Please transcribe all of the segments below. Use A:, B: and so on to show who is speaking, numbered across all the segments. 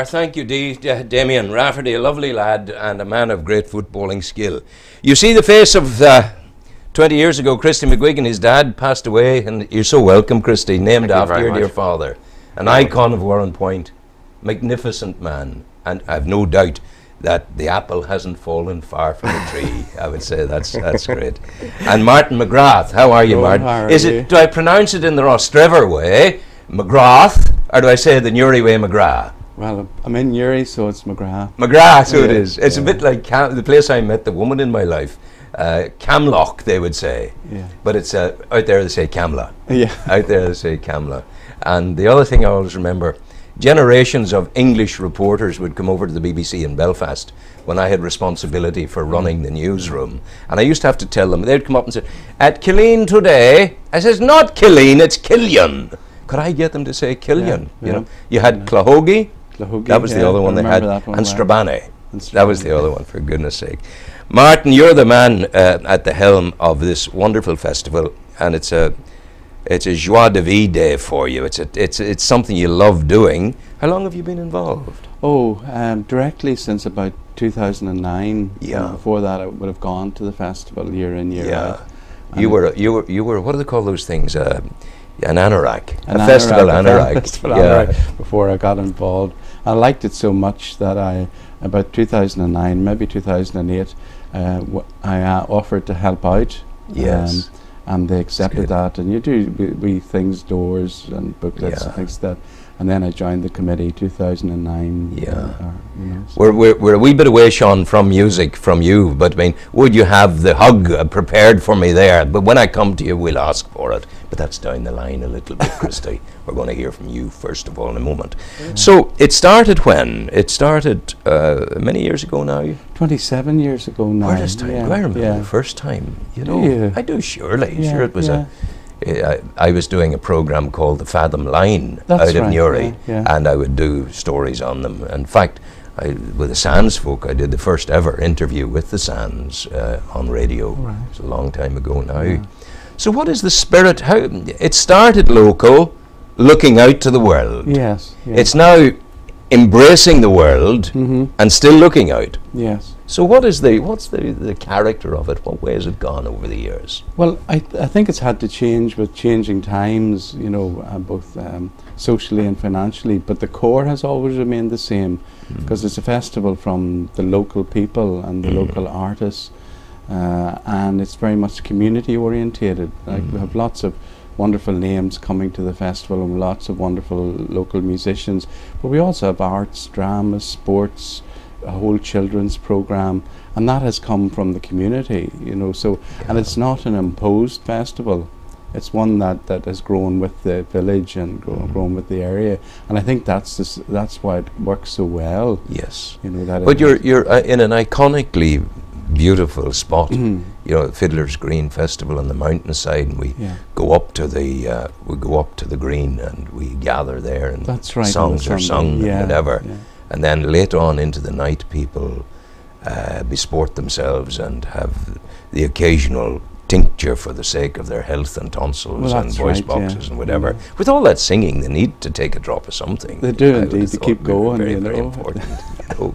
A: Thank you, Damien Rafferty, a lovely lad and a man of great footballing skill. You see the face of 20 years ago, Christy McGuigan. His dad passed away, and you're so welcome, Christy, named after your dear father. An icon of Warrenpoint, magnificent man, and I've no doubt that the apple hasn't fallen far from the tree. I would say that's great. And Martin McGrath, how are you, Martin? Do I pronounce it in the Rostrevor way, McGrath, or do I say the Newry way, McGrath?
B: Well, I'm in Newry, so it's McGrath.
A: McGrath, so it is. It's a bit like the place I met the woman in my life. Camlock, they would say. Yeah. But it's out there they say Camla. Yeah. Out there they say Camla. And the other thing I always remember, generations of English reporters would come over to the BBC in Belfast when I had responsibility for running the newsroom. And I used to have to tell them, they'd come up and say, at Killeen today, I says, not Killeen, it's Killian. Could I get them to say Killian?
B: Yeah,
A: you know, you had Clahogie, that was the other one they had, and Strabane. That was the other one, for goodness sake. Martin, you're the man at the helm of this wonderful festival, and it's a joie de vivre day for you. It's something you love doing. How long have you been involved?
B: Oh, directly since about 2009.
A: Yeah.
B: Before that, I would have gone to the festival year in, year out.
A: You were. What do they call those things? An anorak, a festival anorak.
B: Before I got involved, I liked it so much that about 2009, maybe 2008, I offered to help out.
A: Yes.
B: And they accepted that, and you do we things, doors and booklets and things like that. And then I joined the committee 2009.
A: Yeah. We're a wee bit away, Sean, from music, from you, but I mean, would you have the hug prepared for me there? But when I come to you, we'll ask for it. But that's down the line a little bit, Christy. We're going to hear from you first of all in a moment. Yeah. So it started when? It started many years ago now?
B: 27 years ago now.
A: Where does time go? I remember the first time, you know. I do, surely. Sure, it was I was doing a program called The Fathom Line out of Newry, and I would do stories on them. In fact, with the Sands folk, I did the first ever interview with the Sands on radio. Right. It was a long time ago now. Yeah. So what is the spirit? How it started local, looking out to the world.
B: Yes.
A: It's now embracing the world and still looking out.
B: Yes.
A: So what's the character of it? What way has it gone over the years?
B: Well, I think it's had to change with changing times, you know, both socially and financially, but the core has always remained the same, because it's a festival from the local people and the local artists, and it's very much community orientated. Like we have lots of wonderful names coming to the festival and lots of wonderful local musicians, but we also have arts, dramas, sports, a whole children's program, and that has come from the community, you know. So and it's not an imposed festival, it's one that has grown with the village and grown with the area, and I think that's why it works so well.
A: Yes,
B: you know that.
A: But you're in an iconically beautiful spot, you know, Fiddler's Green Festival on the mountainside, and we go up to the green and we gather there, and
B: that's right,
A: songs are sung and whatever. And then later on into the night, people besport themselves and have the occasional tincture for the sake of their health and tonsils and voice boxes and whatever. With all that singing, they need to take a drop of something.
B: They do indeed, to keep going.
A: Very, very important. You know.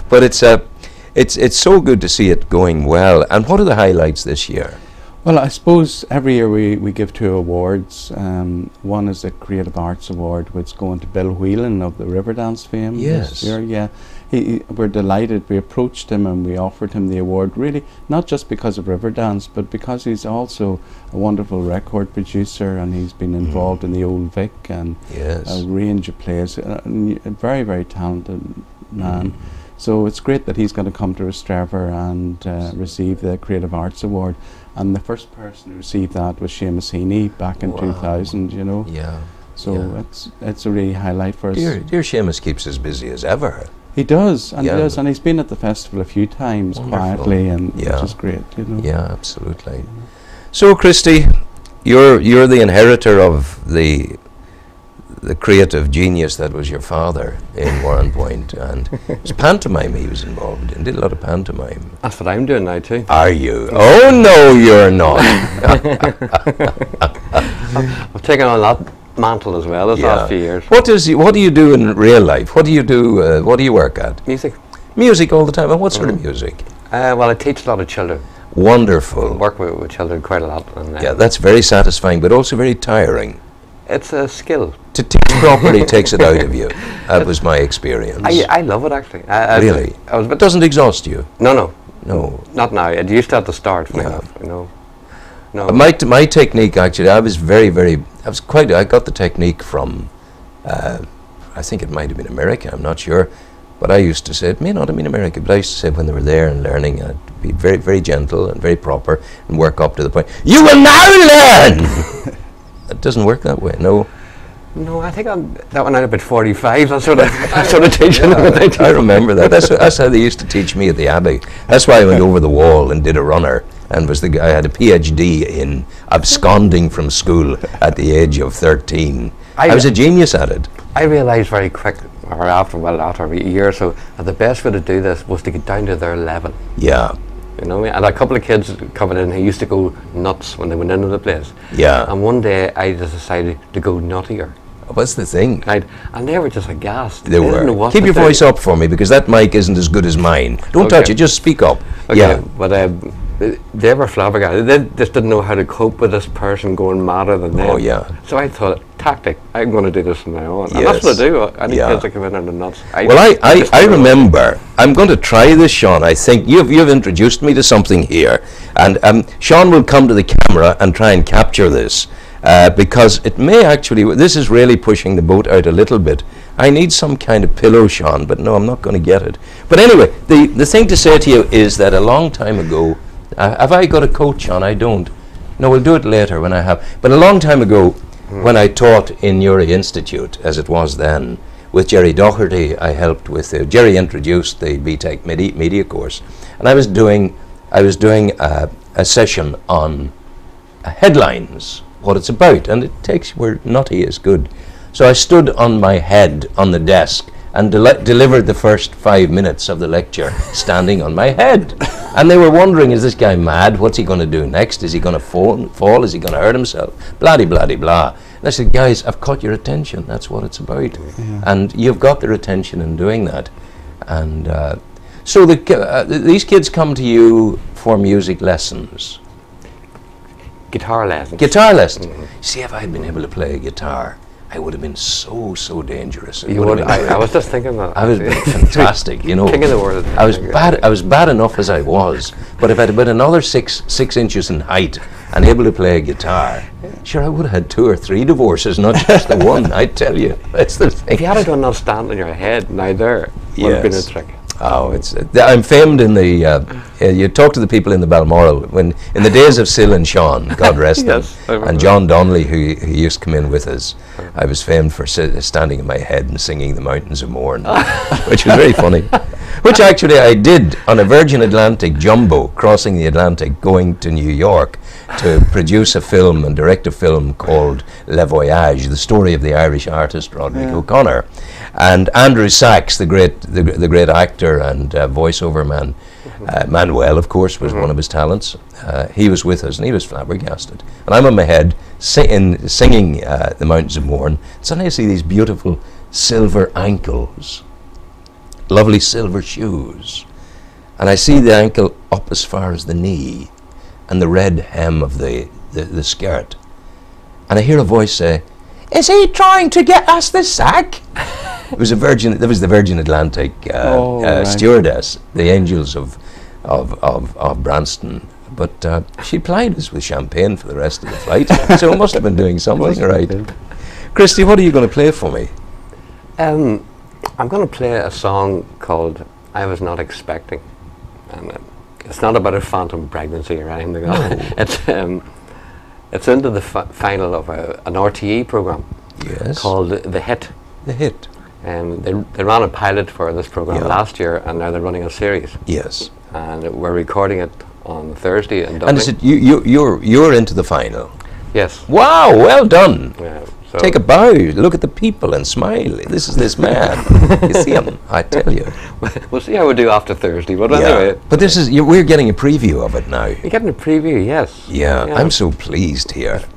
A: But it's so good to see it going well. And what are the highlights this year?
B: Well, I suppose every year we give 2 awards. One is the Creative Arts Award, which is going to Bill Whelan of the Riverdance fame.
A: Yes.
B: This year, we're delighted. We approached him and we offered him the award, really not just because of Riverdance, but because he's also a wonderful record producer, and he's been involved in the Old Vic and a range of plays. A very, very talented man. So it's great that he's going to come to Rostrevor and receive the Creative Arts Award. And the first person who received that was Seamus Heaney back in 2000, you know. Yeah. So it's a really highlight for us.
A: Dear Seamus keeps us busy as ever.
B: He does, and he does, and he's been at the festival a few times quietly, and which is great, you know. Yeah,
A: absolutely. So, Christy, you're the inheritor of the creative genius that was your father in Warrenpoint, and it's pantomime he was involved in. Did a lot of pantomime.
C: That's what I'm doing now too.
A: Are you? Oh no, you're not.
C: I've taken on mantle as well as last few years.
A: What do you do in real life? What do you do? What do you work at?
C: Music.
A: Music all the time. And what sort of music?
C: Well, I teach a lot of children.
A: Wonderful.
C: Work with children quite a lot. And,
A: yeah, that's very satisfying, but also very tiring.
C: It's a skill.
A: To teach properly takes it out of you. That was my experience.
C: I love it, actually.
A: Really? It doesn't exhaust you?
C: No.
A: No.
C: Not now. It used to at the start, funny enough, you know. No.
A: My technique, actually, I got the technique from, I think it might have been America, I'm not sure. But I used to say, it may not have been America, but I used to say when they were there and learning, I'd be very, very gentle and very proper and work up to the point, you will now learn! It doesn't work that way, no.
C: No, I think that one out about 45, that sort of teaching.
A: I remember that. That's how they used to teach me at the Abbey. That's why I went over the wall and did a runner and was the guy. I had a PhD in absconding from school at the age of 13. I was a genius at it.
C: I realised very quick, or after a year or so, that the best way to do this was to get down to their level.
A: Yeah.
C: You know what I mean? And a couple of kids coming in who used to go nuts when they went into the place.
A: Yeah.
C: And one day I just decided to go nuttier.
A: What's the thing?
C: Right. And they were just aghast.
A: They were. Keep your voice up for me, because that mic isn't as good as mine. Don't touch it, just speak up.
C: Okay.
A: Yeah.
C: But they were flabbergasted. They just didn't know how to cope with this person going madder than them.
A: Oh, yeah.
C: So I thought, tactic, I'm going to do this from now on.
A: Yes.
C: And that's what I do. Any kids that come in and are nuts.
A: I remember, I'm going to try this, Sean. I think you've introduced me to something here. And Sean will come to the camera and try and capture this. Because it may actually, this is really pushing the boat out a little bit. I need some kind of pillow, Sean, but no, I'm not going to get it. But anyway, the thing to say to you is that a long time ago, have I got a coat, Sean? I don't. No, we'll do it later when I have. But a long time ago, when I taught in Uri Institute, as it was then, with Jerry Doherty, I helped with, Jerry introduced the BTEC media course, and I was doing a session on headlines, what it's about, and it takes where nutty is good. So I stood on my head on the desk and delivered the first 5 minutes of the lecture standing on my head. And they were wondering, is this guy mad? What's he going to do next? Is he going to fall? Is he going to hurt himself? Blah, blah, blah. And I said, guys, I've caught your attention. That's what it's about. Yeah. And you've got their attention in doing that. And so these kids come to you for music lessons.
C: Guitar lessons.
A: Guitar lessons. Mm-hmm. See, if I had been able to play a guitar, I would have been so dangerous.
C: You would. I was just thinking that.
A: I was fantastic, you know.
C: King of the world.
A: I was bad enough as I was, but if I'd been another six inches in height and able to play a guitar, sure, I would have had 2 or 3 divorces, not just the one. I tell you, that's the thing.
C: If you had done that stand on your head, now there would have been a trick.
A: Oh, I'm famed in the. You talk to the people in the Balmoral when in the days of Sil and Sean, God rest them, and John Donnelly, who used to come in with us. I was famed for standing in my head and singing "The Mountains of Mourne," which was very funny. Which actually I did on a Virgin Atlantic jumbo crossing the Atlantic, going to New York to produce a film and direct a film called Le Voyage, the story of the Irish artist Roderick O'Connor. And Andrew Sachs, the great actor and voiceover man, Manuel, of course, was one of his talents. He was with us, and he was flabbergasted. And I'm on my head singing "The Mountains of Mourne." Suddenly I see these beautiful silver ankles, lovely silver shoes, and I see the ankle up as far as the knee, and the red hem of the skirt. And I hear a voice say, "Is he trying to get us the sack?" It was the Virgin Atlantic stewardess, the Angels of Branston. But she plied us with champagne for the rest of the flight, so it must have been doing something right. Christy, what are you going to play for me?
C: I'm going to play a song called "I Was Not Expecting," and it's not about a phantom pregnancy or anything like that. It's into the final of an RTE program called The Hit.
A: The Hit.
C: They ran a pilot for this program last year, and now they're running a series.
A: Yes.
C: And we're recording it on Thursday in Dublin.
A: And is it you're into the final?
C: Yes.
A: Wow, well done.
C: Yeah, so
A: take a bow, look at the people and smile. This is this man. You see him, I tell you.
C: We'll see how we do after Thursday, but anyway.
A: But this is we're getting a preview of it now.
C: You're getting a preview, yes.
A: Yeah, I'm so pleased here.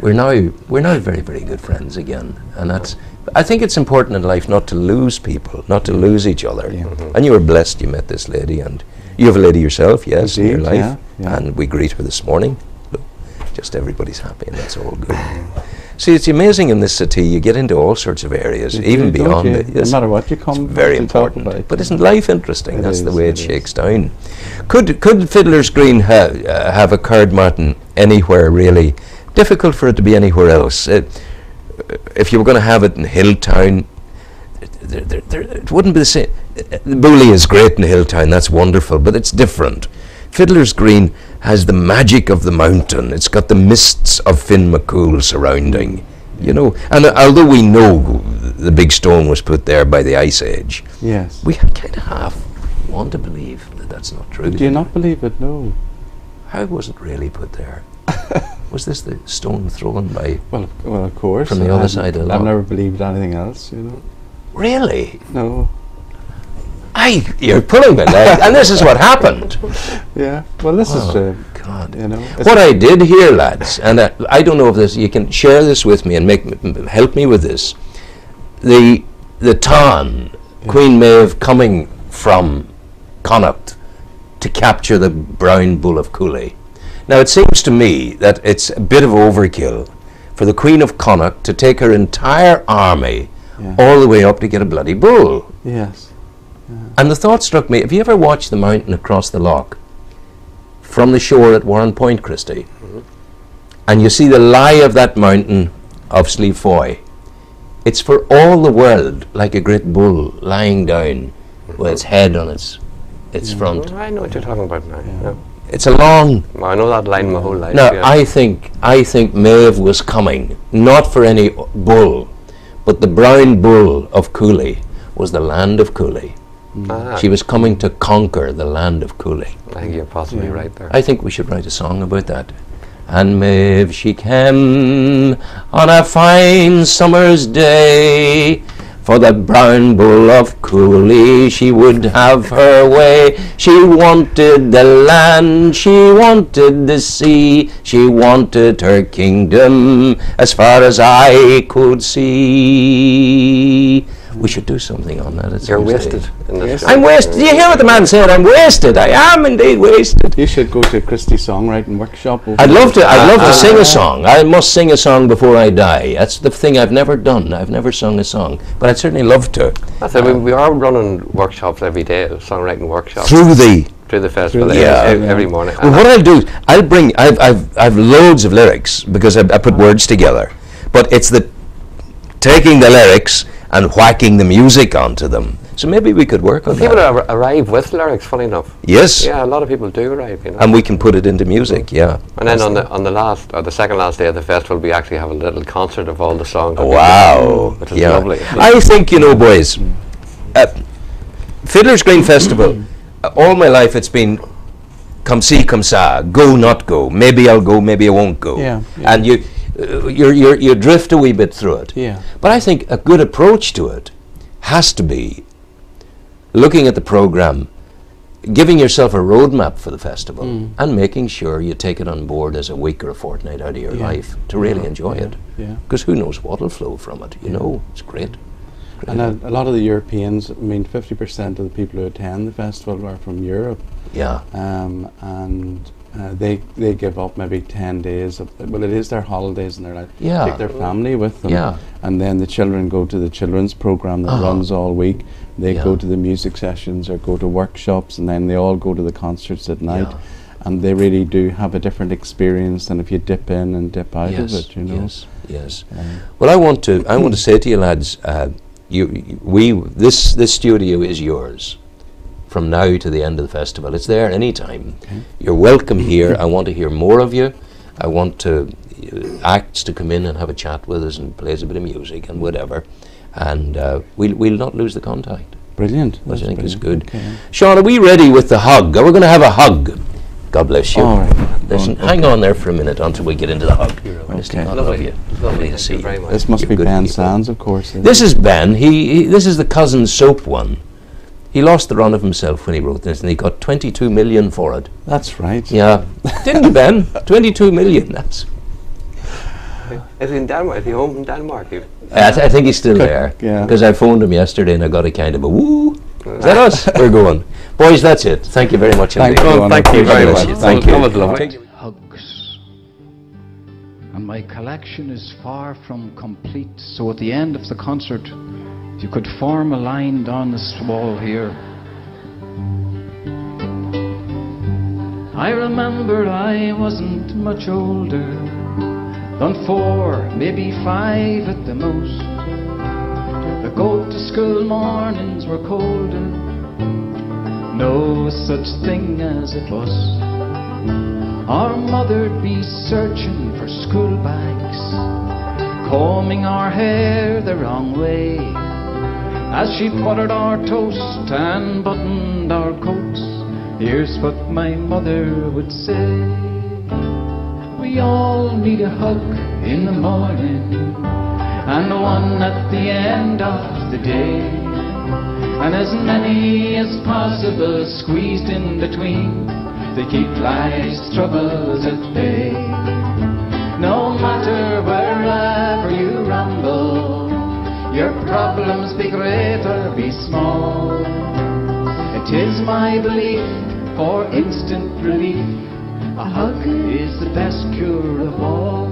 A: we're now very, very good friends again, and that's. I think it's important in life not to lose people, not to lose each other.
B: Yeah.
A: And you were blessed you met this lady, and you have a lady yourself, yes, in your
B: Indeed,
A: life,
B: yeah, yeah.
A: and we greet her this morning. Look, just everybody's happy, and that's all good. See, it's amazing in this city, you get into all sorts of areas,
B: You
A: even
B: do, don't
A: beyond
B: you?
A: it.
B: No
A: Yes.
B: matter what you come
A: It's very
B: to talk
A: important.
B: about.
A: But isn't life interesting?
B: It
A: That's the
B: is,
A: way
B: it
A: it
B: is.
A: shakes down. Could Fiddler's Green have occurred, Martin, anywhere really? Difficult for it to be anywhere else. If you were going to have it in Hilltown, it wouldn't be the same. The Bully is great in Hilltown, that's wonderful, but it's different. Fiddler's Green has the magic of the mountain. It's got the mists of Finn McCool surrounding, you know. And although we know the big stone was put there by the Ice Age,
B: Yes.
A: we kind of half want to believe that that's not true.
B: Do you not believe it? No.
A: How was it really put there? Was this the stone thrown by...
B: Well, of course.
A: From the other side of the
B: I've
A: law.
B: never believed anything else, you know.
A: Really?
B: No.
A: You're pulling my leg, and this is what happened.
B: Yeah. Well, this
A: Oh,
B: is,
A: God.
B: you know.
A: What I did here, lads, and I don't know if this, you can share this with me and help me with this. The Táin, Queen Maeve coming from Connacht to capture the brown bull of Cooley. Now it seems to me that it's a bit of overkill for the Queen of Connacht to take her entire army
B: Yeah.
A: all the way up to get a bloody bull.
B: Yes.
A: And the thought struck me, have you ever watched the mountain across the loch from the shore at Warren Point, Christy? And you see the lie of that mountain of Slieve Foy. It's for all the world like a great bull lying down with its head on its front.
C: I know what you're talking about now. Yeah.
A: It's a long...
C: I know that line my whole life.
A: Now,
C: yeah.
A: I think Maeve was coming, not for any bull, but the brown bull of Cooley was the land of Cooley. She was coming to conquer the land of Cooley.
C: I think you're possibly right there.
A: I think we should write a song about that. And Maeve she came on a fine summer's day, for the brown bull of Cooley she would have her way. She wanted the land, she wanted the sea, she wanted her kingdom as far as I could see. We should do something on that.
C: You're wasted. In this
A: I'm wasted. Do you hear what the man said? I'm wasted. I am indeed wasted.
B: You should go to Christie's songwriting workshop.
A: I'd love to sing a song. I must sing a song before I die. That's the thing I've never done. I've never sung a song, but I'd certainly love to.
C: That's it. We are running workshops every day, songwriting workshops
A: Through the
C: festival every morning.
A: Well, what I'll do is I'll bring. I've loads of lyrics because I put words together, but it's the taking the lyrics and whacking the music onto them. So maybe we could work on
C: people
A: that.
C: arrive with lyrics. Funny enough.
A: Yes.
C: Yeah, a lot of people do arrive. You know.
A: And we can put it into music. Yeah.
C: And then on the last or the second last day of the festival, we actually have a little concert of all the songs.
A: Wow.
C: Which is
A: Yeah.
C: lovely.
A: I think, you know, boys, Fiddler's Green Festival, all my life it's been come see, come sa, go, not go. Maybe I'll go, maybe I won't go.
B: Yeah, yeah.
A: And you drift a wee bit through it.
B: Yeah.
A: But I think a good approach to it has to be looking at the program, giving yourself a roadmap for the festival, and making sure you take it on board as a week or a fortnight out of your life to really enjoy it.
B: Yeah.
A: Because who knows what will flow from it, you know. It's great.
B: And a lot of the Europeans, I mean, 50% of the people who attend the festival are from Europe.
A: Yeah.
B: And they give up maybe 10 days of, well, it is their holidays, and they're like,
A: Yeah.
B: take their family with them.
A: Yeah.
B: And then the children go to the children's program that runs all week. They
A: Yeah.
B: go to the music sessions or go to workshops, and then they all go to the concerts at night.
A: Yeah.
B: And they really do have a different experience than if you dip in and dip out of it, you know.
A: Yes. Well, I want to say to you lads, this studio is yours from now to the end of the festival. It's there anytime.
B: Okay.
A: You're welcome here. I want to hear more of you. I want acts to come in and have a chat with us and play us a bit of music and whatever. And we'll not lose the contact,
B: Brilliant.
A: which I think is
B: brilliant.
A: good.
B: Okay.
A: Sean, are we ready with the hug? Are we going to have a hug? God bless you.
B: All right.
A: Listen, hang on there for a minute until we get into the hug. Honestly,
B: Okay.
A: I love you. Lovely to
C: Thank
A: see
C: you
A: you.
C: very much.
B: This must
A: You're
B: be
A: good
B: Ben
A: people.
B: Sands, of course.
A: This is Ben. This is the cousin soap one. He lost the run of himself when he wrote this, and he got 22 million for it.
B: That's right.
A: Yeah, didn't you, Ben? 22 million. That's
C: Is he in Denmark? Is he home from Denmark?
A: I think he's still there.
B: Yeah.
A: Because I phoned him yesterday and I got a kind of a woo. Is that us? We're going. Boys, that's it. Thank you very much indeed.
C: Thank you very
A: God bless
C: much.
A: you. Thank you.
C: That was lovely.
D: Hugs. And my collection is far from complete, so at the end of the concert you could form a line down this wall here. I remember I wasn't much older than 4, maybe 5 at the most. The go to school mornings were colder, no such thing as a bus. Our mother'd be searching for school bags, combing our hair the wrong way, as she buttered our toast and buttoned our coats. Here's what my mother would say: we all need a hug in the morning, and one at the end of the day, and as many as possible squeezed in between to keep life's troubles at bay. No matter wherever you ramble, your problems be great or be small, it is my belief, for instant relief, a hug is the best cure of all.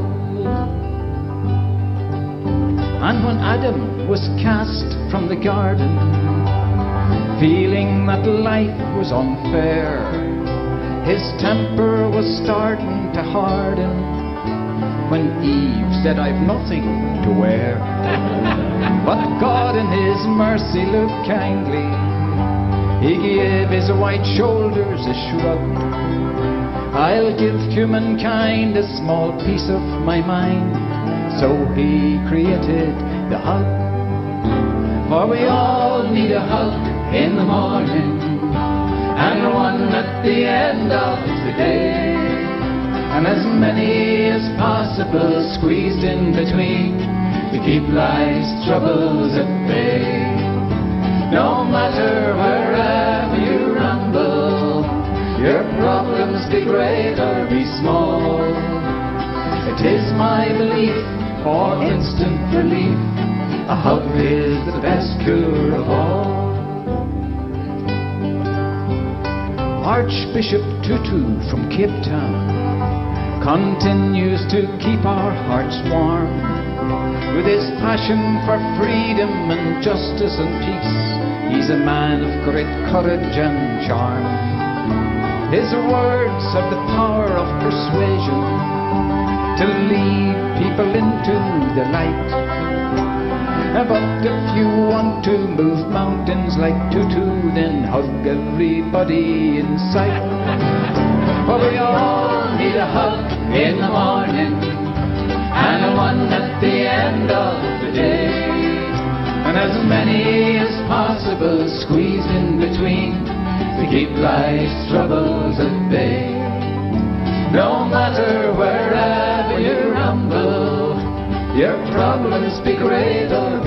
D: And when Adam was cast from the garden, feeling that life was unfair, his temper was starting to harden when Eve said, I've nothing to wear. But God in his mercy looked kindly, he gave his white shoulders a shrug. I'll give humankind a small piece of my mind, so he created the hug. For we all need a hug in the morning, and one at the end of the day, and as many as possible squeezed in between to keep life's troubles at bay. No matter wherever you ramble, your problems be great or be small, it is my belief, for instant relief, a hug is the best cure of all. Archbishop Tutu from Cape Town continues to keep our hearts warm with his passion for freedom and justice and peace. He's a man of great courage and charm. His words have the power of persuasion to lead people into the light. But if you want to move mountains like Tutu, then hug everybody in sight. For we all need a hug in the morning, and one at the end of the day, and as many as possible squeezed in between to keep life's troubles at bay. No matter wherever you ramble, your problems be great or be